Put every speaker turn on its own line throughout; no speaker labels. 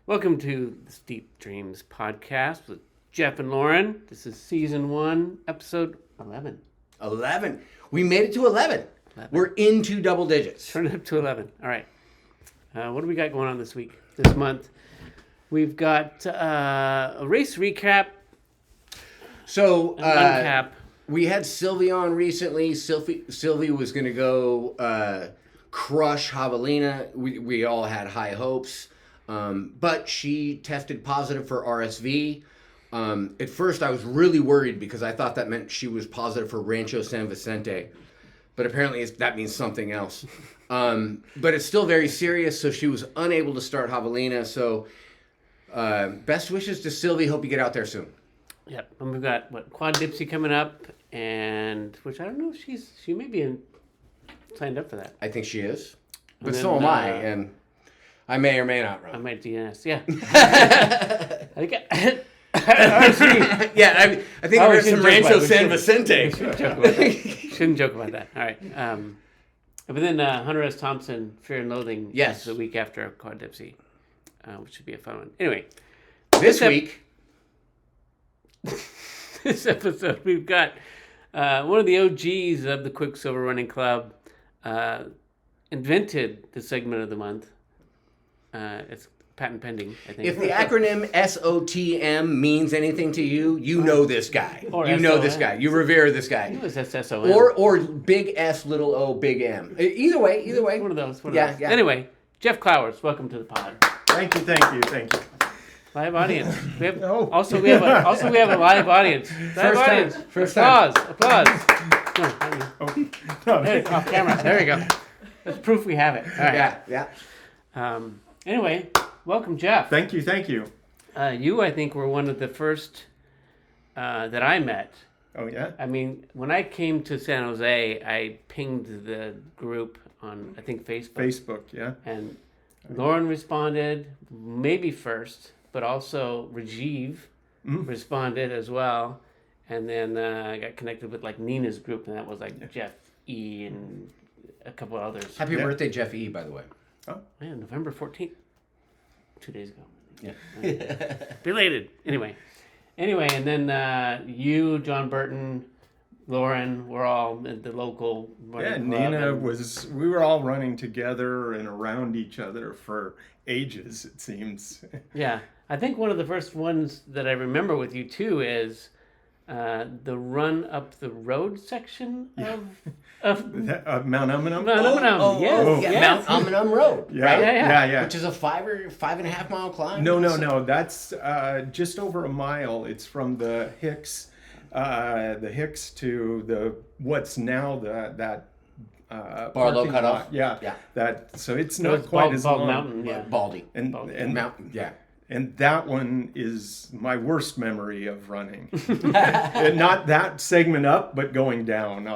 Welcome to the Steep Dreams podcast with Jeff and Lauren. This is season 1, episode 11.
11. We made it to 11. We're into double digits.
Turned up to 11. All right. What do we got going on this week, this month? We've got a race recap.
So,
uncap.
We had Sylvie on recently. Sylvie was going to go crush Javelina. We all had high hopes. But she tested positive for RSV. At first, I was really worried because I thought that meant she was positive for Rancho San Vicente. But apparently that means something else. But it's still very serious, so she was unable to start Javelina. So best wishes to Sylvie. Hope you get out there soon.
Yep. And we've got, Quad Dipsy coming up, and which I don't know if she may be signed up for that.
I think she is. But
then,
so am I, and I may or may not run.
I might DNS, yeah. I think
I think we're some Rancho San Vicente.
Shouldn't joke about that. All right. But then Hunter S. Thompson, Fear and Loathing,
yes,
the week after Quad Dipsy, which should be a fun one. Anyway,
this week,
this episode, we've got one of the OGs of the Quicksilver Running Club invented the segment of the month. It's patent pending, I think.
If the acronym SOTM means anything to you, you know this guy.
Or
you know this guy. You revere this guy.
It was SSOM.
Or big S, little O, big M. Either way.
One of those.
Yeah.
Anyway, Jeff Clowers, welcome to the pod.
Thank you.
Live audience. We have a live audience.
First time.
Applause. No, off camera. There we go. That's proof we have it. All right.
Yeah.
Anyway, welcome, Jeff.
Thank you.
You, I think, were one of the first that I met.
Oh, yeah?
I mean, when I came to San Jose, I pinged the group on, I think, Facebook.
Yeah.
And Lauren responded, maybe first, but also Rajiv responded as well. And then I got connected with, Nina's group, and that was, Jeff E. and a couple others.
Happy birthday, Jeff E., by the way.
Oh, yeah, November 14th. 2 days ago.
Yeah.
Belated. Anyway, and then you, John Burton, Lauren, we're all at the local running club.
Nina we were all running together and around each other for ages, it seems.
Yeah. I think one of the first ones that I remember with you, too, is the run up the road section of
Mount Umunum?
Yes.
Mount Umunum Road, right?
Yeah.
Which is a 5.5 mile climb.
No. That's just over a mile. It's from the Hicks to the what's now that
Barlow cutoff.
Yeah. So it's not quite as long.
Mountain, yeah.
Baldy.
And
Mountain, yeah.
And that one is my worst memory of running. Not that segment up, but going down.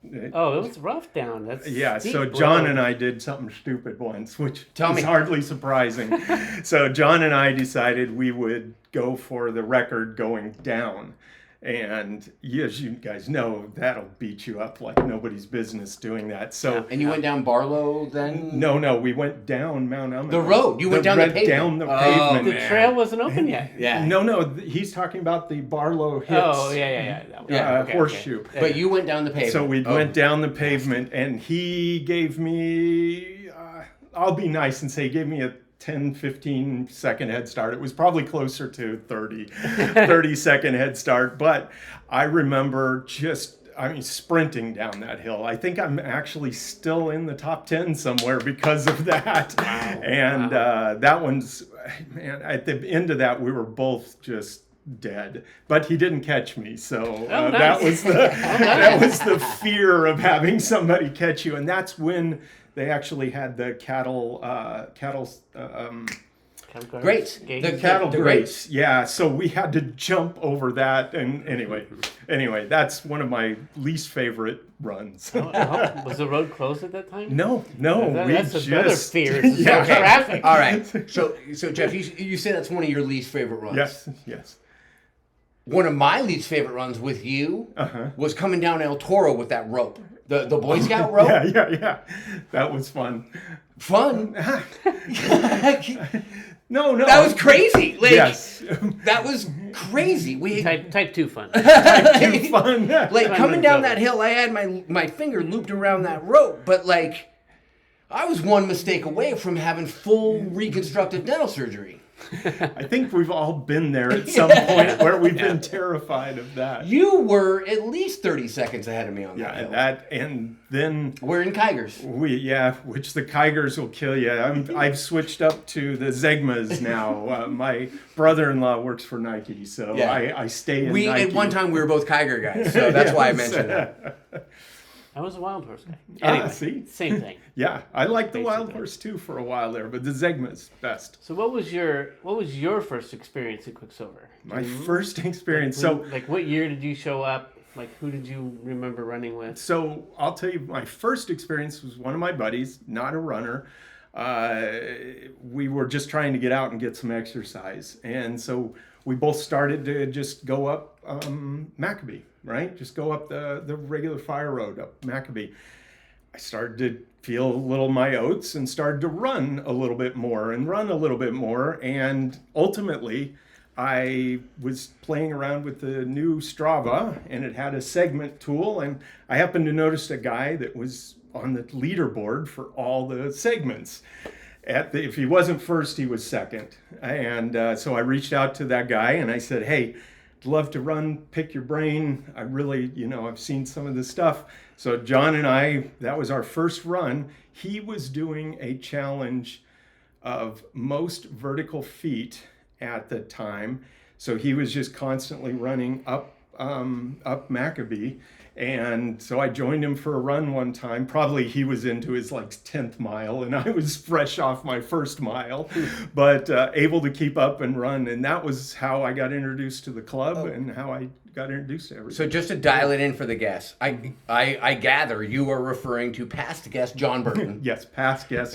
It was rough down. That's steep,
so John and I did something stupid once, which is hardly surprising. So John and I decided we would go for the record going down. And as you guys know, that'll beat you up like nobody's business doing that. So,
and you went down Barlow then?
No, we went down Mount Umunum.
The road. You went down the pavement.
Down the pavement.
The trail wasn't open yet.
Yeah.
No, he's talking about the Barlow Hicks.
Oh, yeah.
Horseshoe.
Okay. But you went down the pavement.
So we went down the pavement, and he gave me, I'll be nice and say, he gave me a 10-15 second head start. It was probably closer to 30 second head start, but I remember sprinting down that hill. I think I'm actually still in the top 10 somewhere because of that. Wow. And that one's, man, at the end of that, we were both just dead, but he didn't catch me. So that was the fear of having somebody catch you. And that's when they actually had the cattle
grates.
The cattle grates. Yeah, so we had to jump over that. And anyway, that's one of my least favorite runs.
Was the road closed at that time?
No.
That's another fear. Traffic.
All right. So Jeff, you say that's one of your least favorite runs.
Yes.
One of my least favorite runs with you was coming down El Toro with that rope. The Boy Scout rope?
Yeah. That was fun.
Fun?
No.
That was crazy. Like,
yes.
that was crazy. We
Type 2 fun.
Too fun.
like
Fun
coming
to
down
go.
that hill. I had my finger looped around that rope, but like I was one mistake away from having full reconstructive dental surgery.
I think we've all been there at some point where we've been terrified of that.
You were at least 30 seconds ahead of me on that hill.
And then
We're in Keigers.
which the Keigers will kill you. I've switched up to the Zegmas now. My brother-in-law works for Nike, so
Yeah.
I stay in Nike.
At one time we were both Kiger guys, so that's why I mentioned that.
I was a wild horse guy. Anyway,
see?
same thing.
Yeah, I liked the Wild
Basically.
Horse too for a while there, but the Zegma's best.
So what was your first experience at Quicksilver?
My first experience. So
like what year did you show up? Like who did you remember running with?
So I'll tell you, my first experience was one of my buddies, not a runner. We were just trying to get out and get some exercise. And so we both started to just go up Maccabee, right? Just go up the regular fire road up Maccabee. I started to feel a little my oats and started to run a little bit more. And ultimately, I was playing around with the new Strava, and it had a segment tool, and I happened to notice a guy that was on the leaderboard for all the segments. If he wasn't first, he was second. And so I reached out to that guy and I said, hey, I'd love to run, pick your brain. I really, I've seen some of this stuff. So John and I, that was our first run. He was doing a challenge of most vertical feet at the time. So he was just constantly running up Maccabee. And so I joined him for a run one time. Probably he was into his 10th mile and I was fresh off my first mile, but able to keep up and run. And that was how I got introduced to the club and how I got introduced to everything.
So just to dial it in for the guests, I gather you are referring to past guest John Burton.
Yes, past guest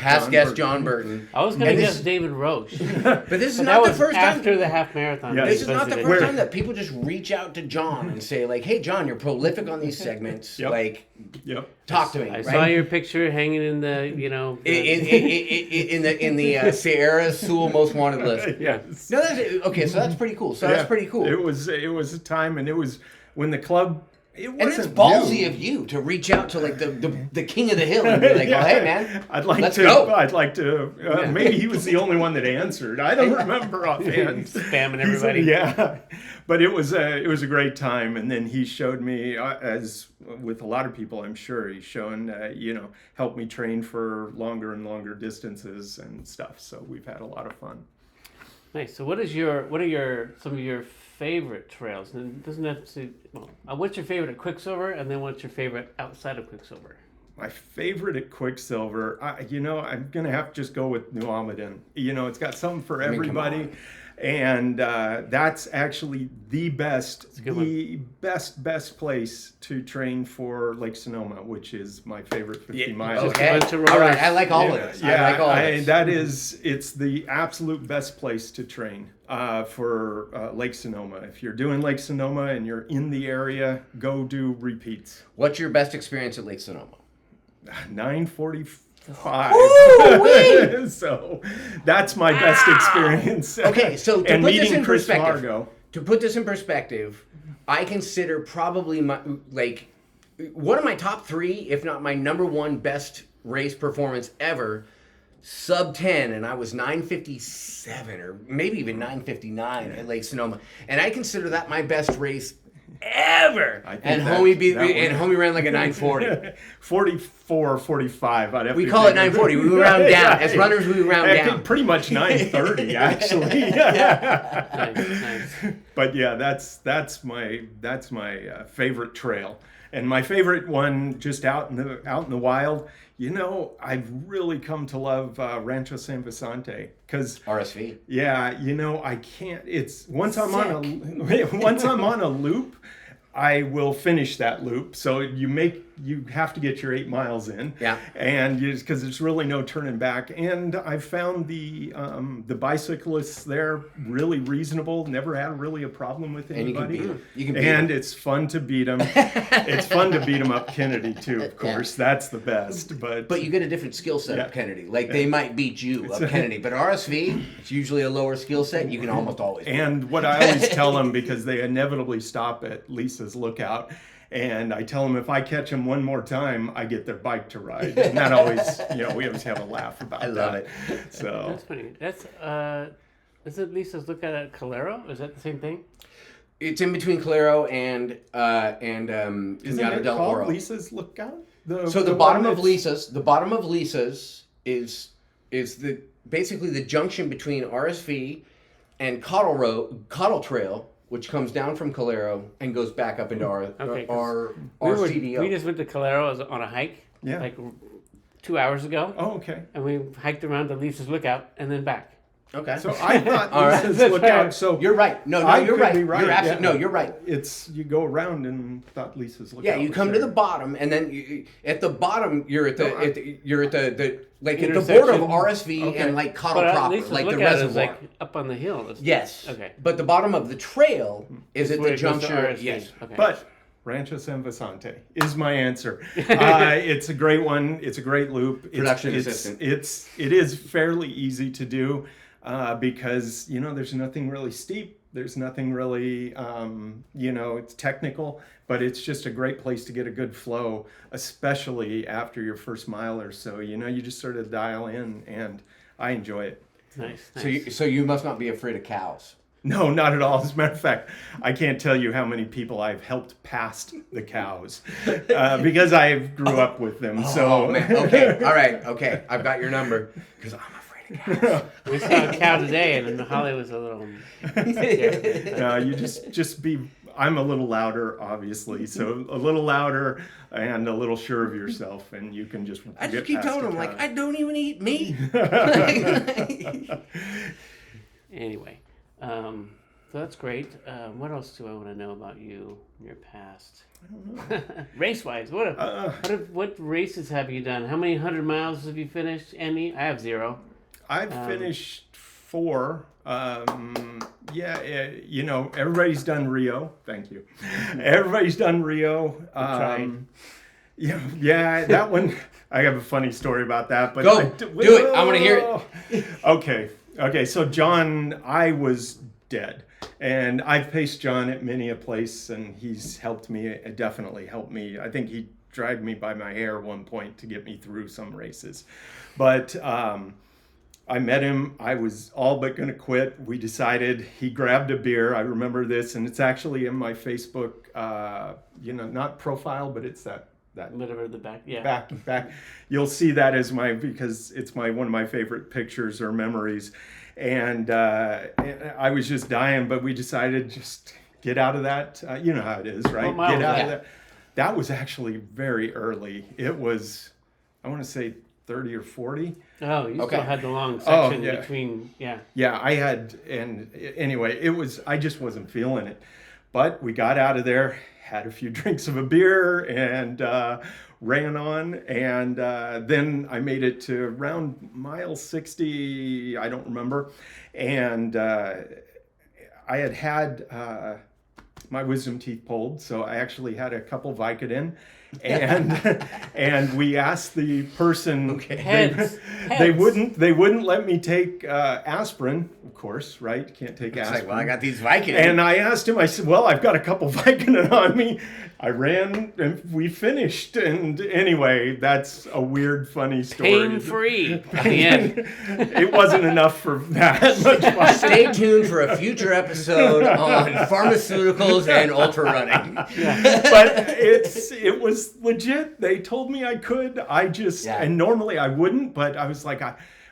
John Burton.
I was going to
And
guess
this-
David Roche.
But this is
But
not
that
the
was
first
after
time.
the half marathon.
Yes.
This is not the
Visited.
first time that people just reach out to John and say like, "Hey, John, you're prolific on these segments.
Yep.
Like,
Yep.
talk to me."
I
right?
saw your picture hanging in the,
in the Sierra Sewell Most Wanted list.
Yes.
No, that's okay. So that's pretty cool. So
Yeah.
that's pretty cool.
It was a time, and it was when the club. It
And it's
wasn't
ballsy
new.
of you to reach out to like the king of the hill and be like,
Yeah.
"Oh, hey man, let's go."
I'd like to. Maybe he was the only one that answered. I don't remember offhand.
Spamming everybody.
Yeah, but it was a great time. And then he showed me, as with a lot of people, I'm sure he's shown, helped me train for longer and longer distances and stuff. So we've had a lot of fun.
Nice. So what are some of your favorite trails? And it doesn't have to. Well, what's your favorite at Quicksilver, and then what's your favorite outside of Quicksilver?
My favorite at Quicksilver, I'm gonna have to just go with New Almaden. It's got something for
I mean, come
everybody,
on.
and that's actually the best place to train for Lake Sonoma, which is my favorite 50 miles.
Okay.
Bunch of
All right.
rollers.
I like all of this. I like all of this.
It's the absolute best place to train for Lake Sonoma. If you're doing Lake Sonoma and you're in the area, go do repeats.
What's your best experience at Lake Sonoma?
9:45.
Woo-wee!
So that's my best experience.
Okay, so to
and
put this
meeting
in
Chris
perspective,
Fargo.
I consider probably one of my top three, if not my number one best race performance ever, sub 10, and I was 9:57 or maybe even 9:59 at Lake Sonoma, and I consider that my best race ever.
I think
And
that-
homie ran like a 9:40.
44, 45. I'd have
We
to
call it
think.
9:40. We round down. As runners, we round down.
Pretty much 9:30 actually.
Nice.
But yeah, that's my favorite trail, and my favorite one just out in the wild. I've really come to love Rancho San Vicente because
RSV.
yeah, I can't. It's once I'm on a loop, I will finish that loop. So you make you have to get your 8 miles in.
Yeah.
And because there's really no turning back. And I found the bicyclists there really reasonable. Never had really a problem with
And you can
anybody.
beat 'em. You can beat
And
'em.
it's fun to beat them. It's fun to beat them up Kennedy too, of course. That's the best. But
you get a different skill set up Kennedy. Like they might beat you up Kennedy, but RSV, it's usually a lower skill set. You can almost always.
And what I always tell them, because they inevitably stop at Lisa's Lookout, and I tell them if I catch them one more time, I get their bike to ride. And that always, we always have a laugh about that.
I love it.
So
That's funny. That's is it Lisa's Lookout at Calero? Is that the same thing?
It's in between Calero and
isn't
Cañada
it
del
called
Oro.
Lisa's Lookout?
So the bottom of Lisa's is the basically the junction between RSV and Cottle Trail, which comes down from Calero and goes back up into our CDO.
We just went to Calero on a hike, like 2 hours ago.
Oh, okay.
And we hiked around to Lisa's Lookout and then back.
Okay.
So I thought
All right.
Lisa's Lookout. So
you're right. No,
I
you're
could
right.
be right.
You're absolutely
Yeah.
no, you're right.
It's you go around and thought Lisa's Lookout.
Yeah, you
was
come to
there.
the bottom, and then at the bottom you're at the like at the
Intersection.
border of RSV
Okay.
and like Cottle
But
proper,
Lisa's
like the
Lookout is
reservoir.
like up on the hill. It's-
Yes.
Okay.
But the bottom of the trail is at
Where
the
it goes to
juncture.
RSV.
Yes.
Okay.
But Rancho San Vicente is my answer. It's a great one. It's a great loop.
Production assistant.
It is fairly easy to do because there's nothing really steep. There's nothing really it's technical, but it's just a great place to get a good flow, especially after your first mile or so. You just sort of dial in, and I enjoy it.
Nice.
So you must not be afraid of cows.
No, not at all. As a matter of fact, I can't tell you how many people I've helped past the cows because I grew up with them. So
man. Okay, all right, okay. I've got your number because I'm afraid of cows.
We saw a cow today, and Holly was a little.
No, you just be. I'm a little louder, obviously, so a little louder and a little sure of yourself, and you can just.
I just
get
keep
past
telling
the
them, like,
cow.
I don't even eat meat.
Anyway, so that's great. What else do I want to know about you, your past? I don't know. Race-wise, what races have you done? How many 100 miles have you finished, Andy? I have 0.
I've finished 4. Everybody's done Rio. Thank you. Everybody's done Rio. That one. I have a funny story about that. But
do it. I want to hear it.
Okay. So John, I was dead, and I've paced John at many a place, and he's helped me. Definitely helped me. I think he dragged me by my hair one point to get me through some races, but. I met him. I was all but going to quit. We decided. He grabbed a beer. I remember this, and it's actually in my Facebook, not profile, but it's that
Whatever the back, yeah.
Back. You'll see that as because it's one of my favorite pictures or memories, and I was just dying. But we decided just get out of that. You know how it is, right? Get out of that. That was actually very early. It was, I want to say 30 or 40.
Oh, you still had the long section between,
Yeah, I had, and anyway, I just wasn't feeling it. But we got out of there, had a few drinks of a beer, and ran on. And then I made it to around mile 60, I don't remember. And I had my wisdom teeth pulled, so I actually had a couple Vicodin. And we asked the person they wouldn't let me take aspirin, of course, right? Can't take aspirin.
Like, well, I got these Vicodin.
And I asked him, I said, well, I've got a couple Vicodin on me. I ran and we finished. And anyway, that's a weird, funny story.
Pain-free at the end.
It wasn't enough for that much fun.
Stay tuned for a future episode on pharmaceuticals and ultra running.
But it was legit. They told me I could. And normally I wouldn't, but I was like,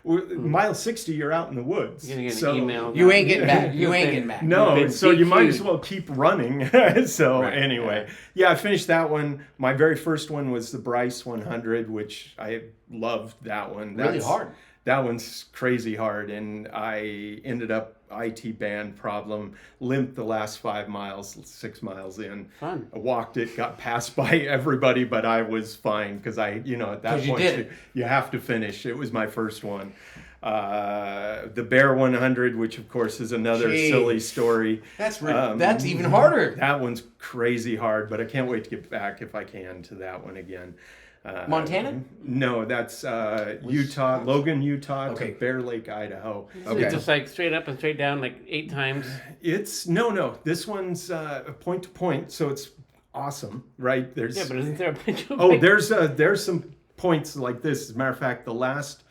mile 60, you're out in the woods.
You're gonna get an email.
You ain't getting back. You ain't getting back.
No, so you might as well keep running. So
Right,
anyway, I finished that one. My very first one was the Bryce 100, which I loved that one.
Really hard.
that one's crazy hard, and I ended up IT band problem, limped the last 5 miles, 6 miles in.
Fun.
I walked it, got passed by everybody, but I was fine because I, at that point you have to finish. It was my first one. The Bear 100, which of course is another silly story.
That's even harder.
That one's crazy hard, but I can't wait to get back if I can to that one again.
Montana?
No, that's Utah, Logan, Utah to Bear Lake, Idaho.
It's just like straight up and straight down like 8 times.
It's no. This one's point to point, so it's awesome, right?
But isn't there a bunch of
there's some points like this. As a matter of fact, the last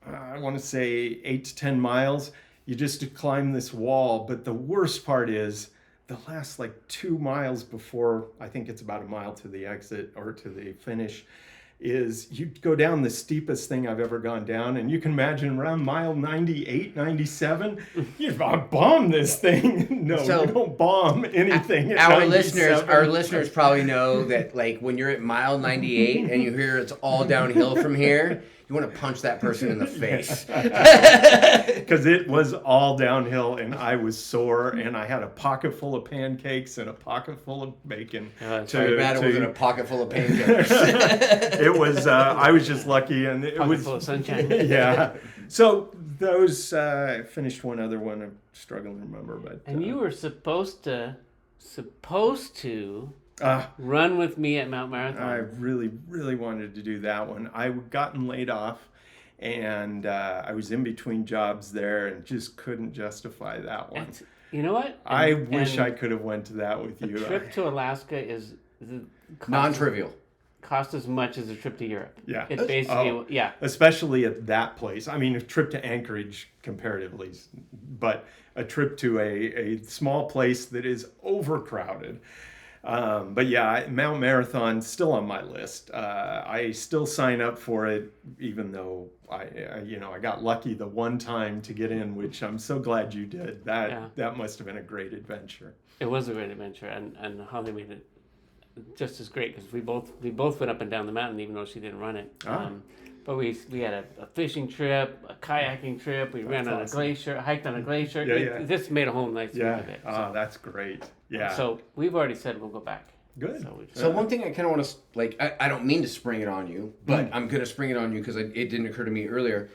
I want to say 8 to 10 miles, you just climb this wall. But the worst part is the last like 2 miles before, I think it's about a mile to the exit or to the finish, is you go down the steepest thing I've ever gone down. And you can imagine around mile 98, 97, you bomb this thing. No, you don't bomb anything at
our
97.
listeners probably know that, like, when you're at mile 98 and you hear it's all downhill from here, you want to punch that person in the face.
Because it was all downhill, and I was sore, and I had a pocket full of pancakes and a pocket full of bacon.
Sorry, Matt, it wasn't a pocket full of pancakes.
It was, I was just lucky, and it was
full of sunshine.
Yeah. So those, finished one other one, I'm struggling to remember, but.
And you were supposed to run with me at Mount Marathon.
I really, really wanted to do that one. I'd gotten laid off, and I was in between jobs there and just couldn't justify that one.
You know what?
I wish I could have went to that with you.
A trip to Alaska is
non-trivial.
Cost as much as a trip to Europe.
Yeah.
It basically,
Especially at that place. I mean, a trip to Anchorage comparatively, but a trip to a small place that is overcrowded. But yeah, Mount Marathon still on my list. I still sign up for it, even though I got lucky the one time to get in, which I'm so glad you did. That must have been a great adventure.
It was a great adventure, and how they made it just as great, because we both went up and down the mountain, even though she didn't run it. But we had a fishing trip, a kayaking trip. We ran on a glacier, hiked on a glacier. It just made a whole nice trip of it.
So. That's great. Yeah.
So we've already said we'll go back.
Good.
So one thing I kind of want to, like, I don't mean to spring it on you, but I'm going to spring it on you because it didn't occur to me earlier.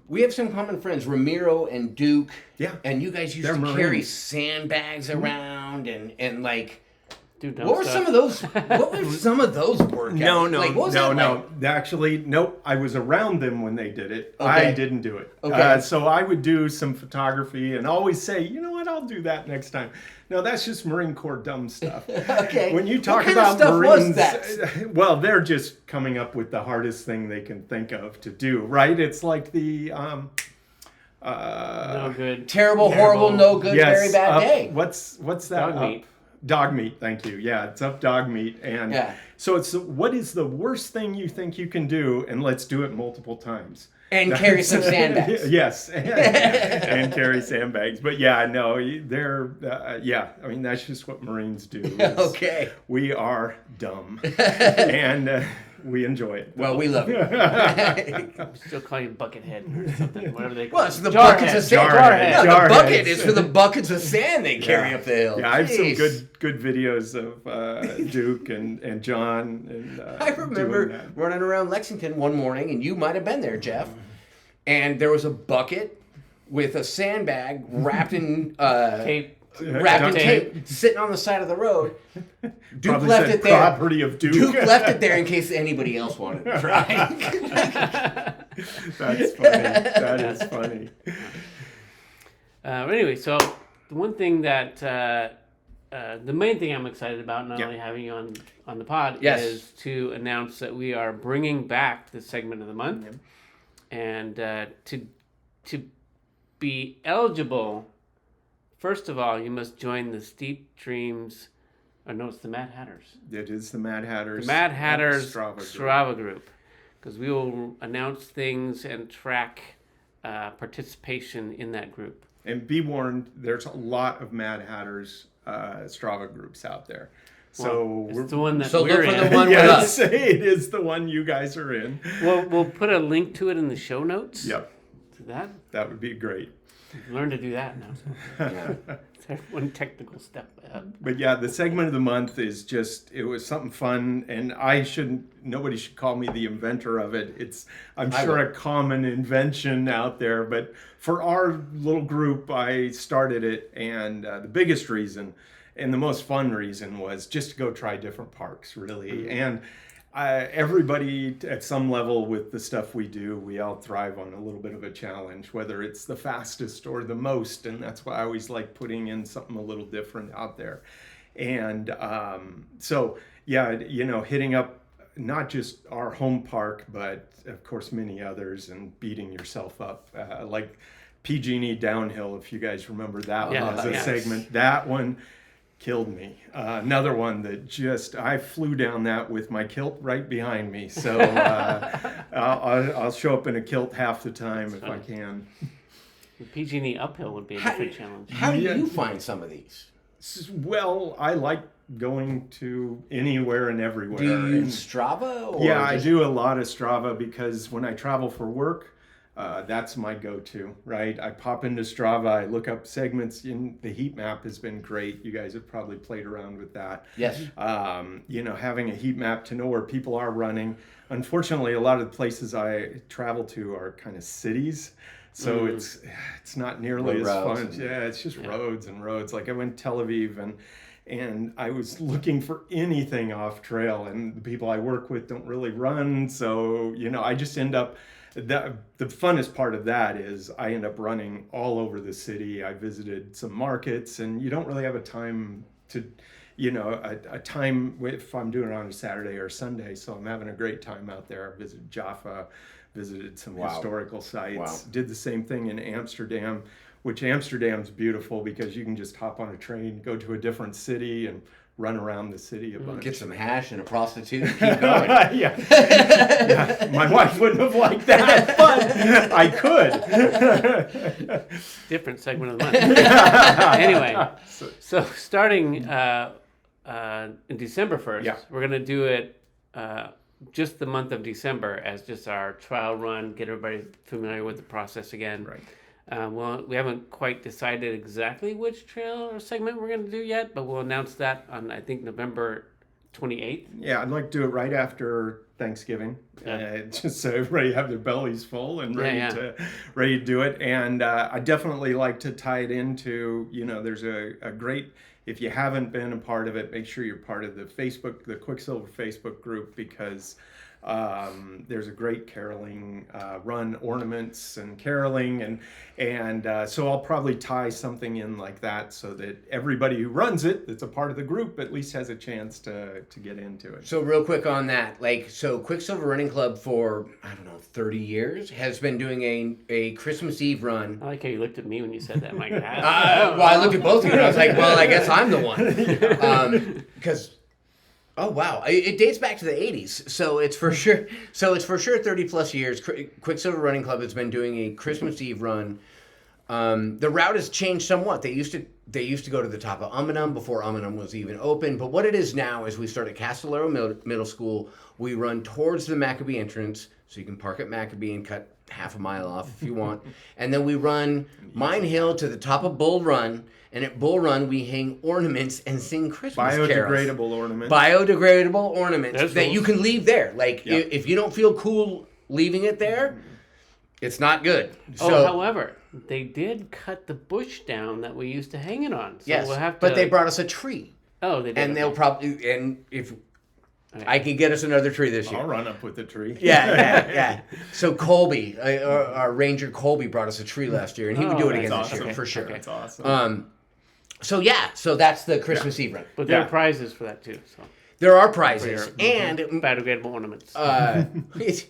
We have some common friends, Ramiro and Duke.
Yeah.
And you guys used to carry sandbags around and like... What were some of those workouts?
No. Actually, nope. I was around them when they did it.
Okay.
I didn't do it.
Okay.
So I would do some photography and always say, you know what, I'll do that next time. No, that's just Marine Corps dumb stuff.
Okay.
When you talk
what kind
about
of stuff
Marines,
was that?
Well, they're just coming up with the hardest thing they can think of to do, right? It's like the
no good,
terrible, horrible, no good, very bad day.
What's that?
Dog meat.
Dog meat, thank you. Yeah, it's up dog meat. And so it's what is the worst thing you think you can do, and let's do it multiple times.
And carry some sandbags.
Yes, and carry sandbags. But yeah, no, they're, I mean, that's just what Marines do.
Okay.
We are dumb. And we enjoy it.
Well, we love it.
Still call you Buckethead or something, whatever they call
Well, it's the buckets of sand.
Jarhead.
No, the bucket is for the buckets of sand they carry up the hill.
Yeah, I have some good videos of Duke and John. And
I remember running around Lexington one morning, and you might have been there, Jeff. And there was a bucket with a sandbag wrapped in
tape.
Sitting on the side of the road. Duke
Probably
left
said
it there.
Property of Duke.
Duke left it there in case anybody else wanted to try.
That's funny. That is funny.
Anyway, so the one thing that the main thing I'm excited about, not only having you on the pod, is to announce that we are bringing back this segment of the month, and to be eligible. First of all, you must join the Steep Dreams, it's the Mad Hatters.
It is the Mad Hatters.
The Mad Hatters Strava group. Because we will announce things and track participation in that group.
And be warned, there's a lot of Mad Hatters Strava groups out there. So
it's the one that
So
we're
look for
in.
the one with
yes,
us.
it is the one you guys are in.
We'll put a link to it in the show notes.
Yep,
To that.
that would be great.
Learn to do that now.
Yeah.
It's one technical step ahead.
But yeah, the segment of the month is just, it was something fun, and nobody should call me the inventor of it. I'm sure a common invention out there, but for our little group, I started it, and the biggest reason and the most fun reason was just to go try different parks, really. And everybody at some level with the stuff we do, we all thrive on a little bit of a challenge, whether it's the fastest or the most, and that's why I always like putting in something a little different out there. And so yeah, hitting up not just our home park, but of course many others, and beating yourself up, like PG&E Downhill, if you guys remember that one as a segment. That one killed me. Another one that I flew down that with my kilt right behind me. So I'll show up in a kilt half the time if I can.
The PG&E uphill would be a different challenge.
How do you find some of these?
Well, I like going to anywhere and everywhere.
Do you use Strava? Or
I do a lot of Strava, because when I travel for work, that's my go-to, right? I pop into Strava, I look up segments. The heat map has been great. You guys have probably played around with that.
Yes.
Having a heat map to know where people are running. Unfortunately, a lot of the places I travel to are kind of cities, so it's not nearly as fun. Yeah, it's just roads and roads. Like I went to Tel Aviv, and I was looking for anything off trail, and the people I work with don't really run, so I just end up. The funnest part of that is I end up running all over the city. I visited some markets, and you don't really have a time to, a time if I'm doing it on a Saturday or Sunday. So I'm having a great time out there. I visited Jaffa, visited some historical sites, did the same thing in Amsterdam, which Amsterdam's beautiful because you can just hop on a train, go to a different city, and run around the city a bunch.
Get some hash and a prostitute and keep going.
Yeah. My wife wouldn't have liked that, but I could.
Different segment of the month. Anyway, so starting in December 1st, we're going to do it just the month of December as just our trial run, get everybody familiar with the process again.
Right.
Well, we haven't quite decided exactly which trail or segment we're going to do yet, but we'll announce that on, I think, November 28th.
Yeah, I'd like to do it right after Thanksgiving, just so everybody have their bellies full and ready to do it. And I definitely like to tie it into, there's a great, if you haven't been a part of it, make sure you're part of the Quicksilver Facebook group, because there's a great caroling run, ornaments and caroling, and so I'll probably tie something in like that so that everybody who runs it, that's a part of the group, at least has a chance to get into it.
So real quick on that, Quicksilver Running Club for 30 years has been doing a Christmas Eve run.
I like how you looked at me when you said that. I'm like,
well, I looked at both of you and I was like, well, I guess I'm the one, because. Oh wow! It dates back to the '80s, so it's for sure. 30 plus years. Quicksilver Running Club has been doing a Christmas Eve run. The route has changed somewhat. They used to go to the top of Umanum before Umanum was even open. But what it is now is we start at Castillero Middle School. We run towards the Maccabee entrance, so you can park at Maccabee and cut half a mile off if you want. And then we run Mine Hill to the top of Bull Run. And at Bull Run, we hang ornaments and sing Christmas carols. Biodegradable ornaments that you can leave there. If you don't feel cool leaving it there, it's not good.
However, they did cut the bush down that we used to hang it on. So
yes,
we'll have to...
but they brought us a tree.
Oh, they did.
And they'll probably... And if... I can get us another tree this year.
I'll run up with the tree.
Yeah. So Colby, our ranger Colby, brought us a tree last year, and he would do it again this year for sure.
That's awesome.
So that's the Christmas Eve run.
But there are prizes for that too. So
there are prizes and
biodegradable ornaments.
It's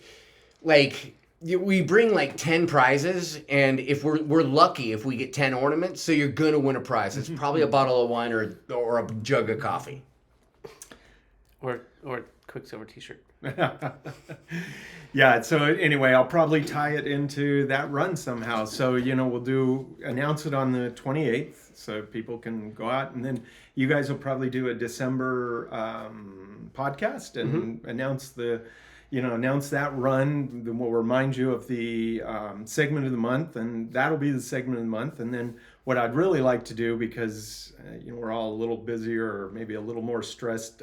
we bring 10 prizes, and if we're lucky if we get 10 ornaments, so you're gonna win a prize. It's probably a bottle of wine or a jug of coffee.
Or Quicksilver t-shirt.
Yeah, so anyway, I'll probably tie it into that run somehow. So, we'll announce it on the 28th so people can go out. And then you guys will probably do a December podcast and announce that run. Then we'll remind you of the segment of the month, and that'll be the segment of the month. And then what I'd really like to do, because we're all a little busier or maybe a little more stressed,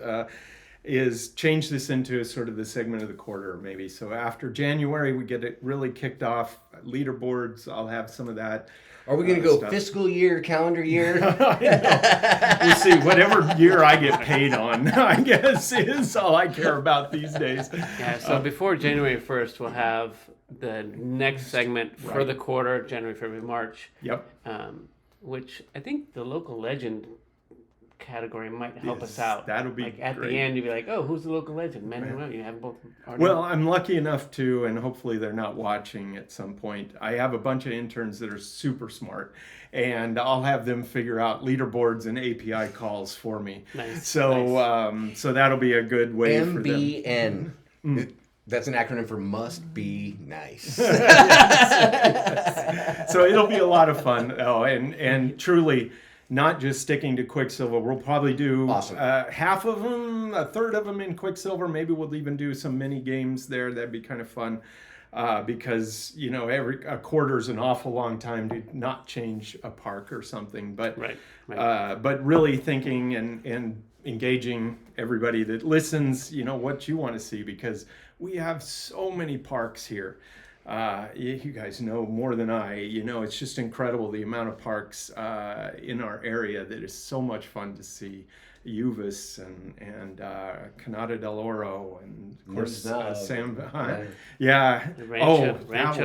is change this into sort of the segment of the quarter, maybe. So after January, we get it really kicked off. Leaderboards, I'll have some of that.
Are we going to go fiscal year, calendar year?
We'll see. Whatever year I get paid on, I guess, is all I care about these days.
Yeah, so before January 1st, we'll have the next segment for the quarter, January, February, March.
Yep.
Which I think the local legend category might help us out.
That'll be
like at
great.
the end, you'd be like, "Oh, who's the local legend?" Men and women, you have both.
Well, I'm lucky enough to, and hopefully they're not watching at some point. I have a bunch of interns that are super smart, and I'll have them figure out leaderboards and API calls for me.
Nice.
So, so that'll be a good way
MBN. For them. That's an acronym for must be nice.
So it'll be a lot of fun. Oh, and truly, not just sticking to Quicksilver. We'll probably do half of them, a third of them in Quicksilver. Maybe we'll even do some mini games there. That'd be kind of fun. Because a quarter's an awful long time to not change a park or something. But but really thinking and engaging everybody that listens, what you want to see, because we have so many parks here. You guys know more than I. It's just incredible the amount of parks in our area that is so much fun to see. Uvis and Canada del Oro, and of course Sam.
Rancho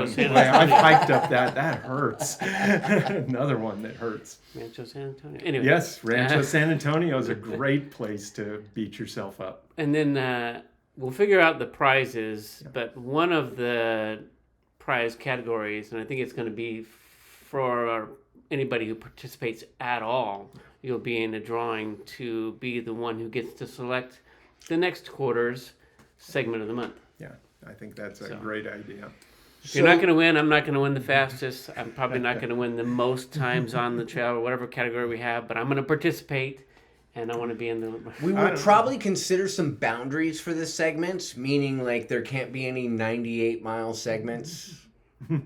San Antonio.
I've hiked up that. That hurts. Another one that hurts.
Rancho San Antonio. Anyway.
Yes, Rancho San Antonio is a great place to beat yourself up.
And then we'll figure out the prizes, but one of the prize categories, and I think it's going to be for anybody who participates at all, you'll be in a drawing to be the one who gets to select the next quarter's segment of the month.
Yeah, I think that's a great idea.
If you're not going to win, I'm not going to win the fastest. I'm probably not going to win the most times on the trail or whatever category we have, but I'm going to participate, and I want to be in the...
We would probably consider some boundaries for this segment, meaning like there can't be any 98-mile segments.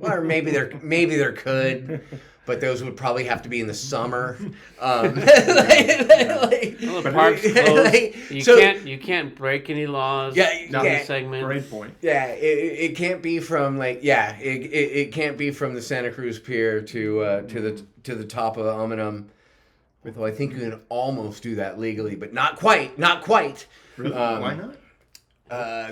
Or maybe there could, but those would probably have to be in the summer.
The park's closed. You can't break any laws.
Yeah,
segment.
Great point.
Yeah, it can't be from it can't be from the Santa Cruz Pier to the top of Amanum. Although I think you can almost do that legally, but not quite.
Really? Why not?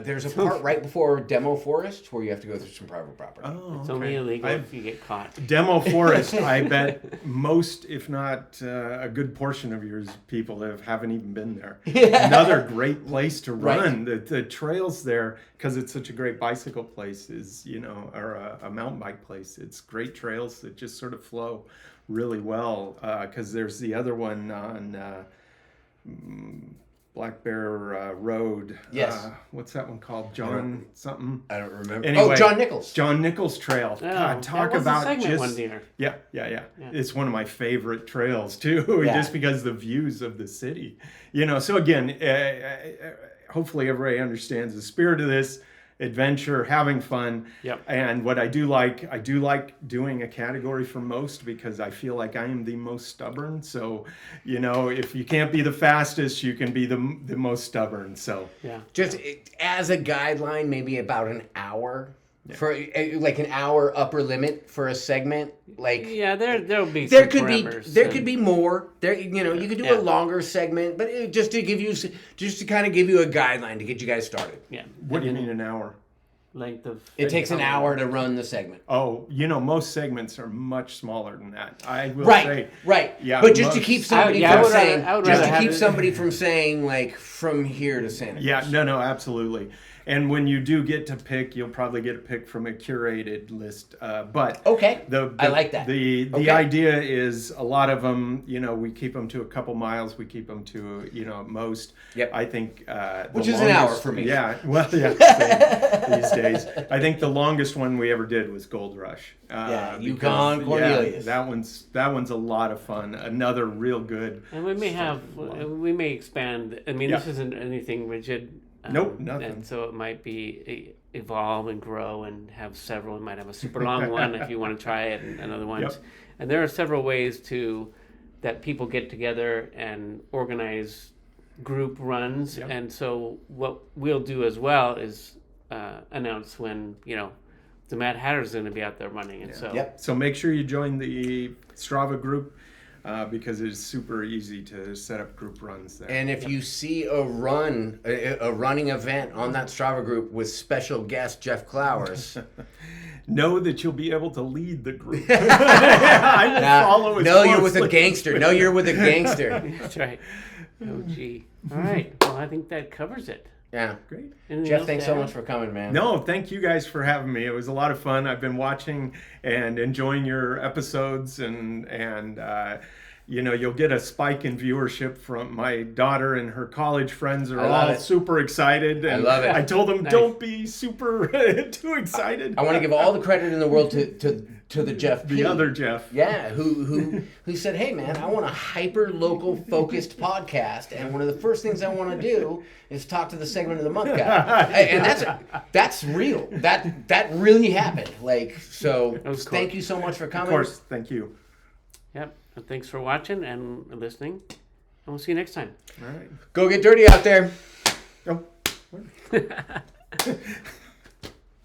There's a part right before Demo Forest where you have to go through some private property.
Oh,
it's only illegal if you get caught.
Demo Forest, I bet most, if not a good portion of your people haven't even been there. Another great place to run. The trails there, because it's such a great bicycle place, or a mountain bike place. It's great trails that just sort of flow really well. Because there's the other one on... Black Bear Road.
Yes.
What's that one called? John something?
I don't remember.
Anyway,
John Nichols.
John Nichols Trail. God, talk about just...
Yeah.
It's one of my favorite trails, too, just because the views of the city. So again, hopefully everybody understands the spirit of this. Adventure, having fun.
Yep.
And what I do like doing a category for most, because I feel like I am the most stubborn. So, if you can't be the fastest, you can be the most stubborn. So,
just as a guideline, maybe about an hour. For like an hour upper limit for a segment,
there'll be
there could be more there. You could do a longer segment, but just to kind of give you a guideline to get you guys started.
Yeah.
What do you mean an hour?
Length of...
It takes an hour to run the segment.
Oh, most segments are much smaller than that. I will say.
Right.
Yeah.
But just to keep somebody from saying like from here to Santa Cruz.
Yeah. No. Absolutely. And when you do get to pick, you'll probably get a pick from a curated list. But
Okay.
the
I like that.
The
Okay.
idea is a lot of them, we keep them to a couple miles. We keep them to, at most.
Yep.
I think
Which is an hour for me.
Yeah. Well, yeah. Same these days. I think the longest one we ever did was Gold Rush.
Yukon Cornelius.
Yeah, that one's a lot of fun. Another real good.
And we may expand. I mean, this isn't anything rigid.
Nope, nothing.
And so it might be evolve and grow and have several. We might have a super long one if you want to try it, and other ones.
Yep.
And there are several ways that people get together and organize group runs.
Yep.
And so what we'll do as well is announce when the Mad Hatter's going to be out there running, and
So make sure you join the Strava group because it's super easy to set up group runs there.
And if you see a running event on that Strava group with special guest Jeff Clowers,
know that you'll be able to lead the group. I will follow as
you're with
closely.
a gangster. No, you're with a gangster.
That's right. Oh, gee. All right. Well, I think that covers it.
Yeah.
Great.
Anything
Jeff,
else
thanks
to
so
add?
much for coming, man.
No, thank you guys for having me. It was a lot of fun. I've been watching and enjoying your episodes, and you'll get a spike in viewership from my daughter, and her college friends are all super excited. And
I love it.
I told them,
Nice.
don't be super too excited.
I want to give all the credit in the world to the Jeff P.
The other Jeff.
Yeah, who said, hey man, I want a hyper local focused podcast, and one of the first things I want to do is talk to the segment of the month guy. And that's real. That really happened. Thank you so much for coming.
Of course, thank you.
Yep. And thanks for watching and listening. And we'll see you next time.
All right.
Go get dirty out there.
Oh.